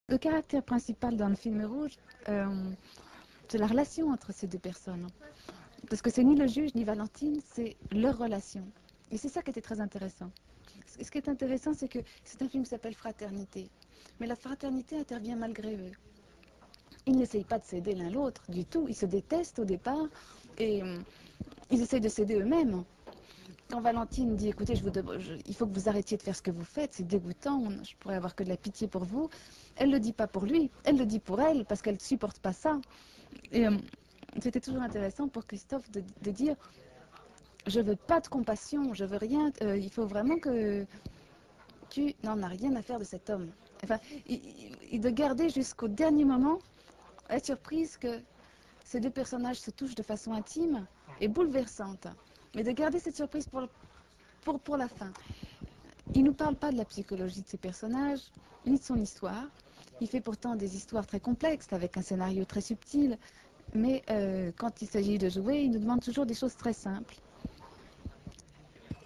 Le caractère principal dans le film rouge, c'est la relation entre ces deux personnes. Parce que c'est ni le juge ni Valentine, c'est leur relation. Et c'est ça qui était très intéressant. Ce qui est intéressant, c'est que c'est un film qui s'appelle Fraternité. Mais la fraternité intervient malgré eux. Ils n'essayent pas de s'aider l'un l'autre du tout. Ils se détestent au départ et ils essayent de s'aider eux-mêmes. Quand Valentine dit écoutez, il faut que vous arrêtiez de faire ce que vous faites, c'est dégoûtant, je pourrais avoir que de la pitié pour vous, elle ne le dit pas pour lui, elle le dit pour elle, parce qu'elle ne supporte pas ça. Et c'était toujours intéressant pour Christophe de dire je veux pas de compassion, je veux rien, il faut vraiment que tu n'en as rien à faire de cet homme. Enfin, et de garder jusqu'au dernier moment la surprise que ces deux personnages se touchent de façon intime et bouleversante. Mais de garder cette surprise pour la fin. Il ne nous parle pas de la psychologie de ces personnages, ni de son histoire. Il fait pourtant des histoires très complexes, avec un scénario très subtil. Mais quand il s'agit de jouer, il nous demande toujours des choses très simples.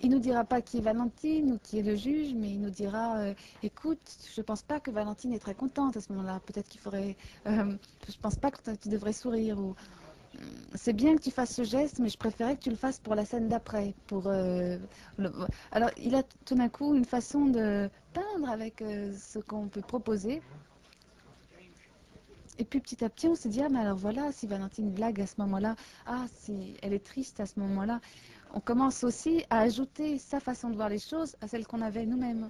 Il ne nous dira pas qui est Valentine ou qui est le juge, mais il nous dira écoute, je ne pense pas que Valentine est très contente à ce moment-là. Peut-être qu'il faudrait. Je ne pense pas que tu devrais sourire. Ou c'est bien que tu fasses ce geste, mais je préférais que tu le fasses pour la scène d'après. Alors, il a tout d'un coup une façon de peindre avec ce qu'on peut proposer. Et puis petit à petit, on se dit, ah mais alors voilà, si Valentine blague à ce moment-là, ah si elle est triste à ce moment-là, on commence aussi à ajouter sa façon de voir les choses à celle qu'on avait nous-mêmes.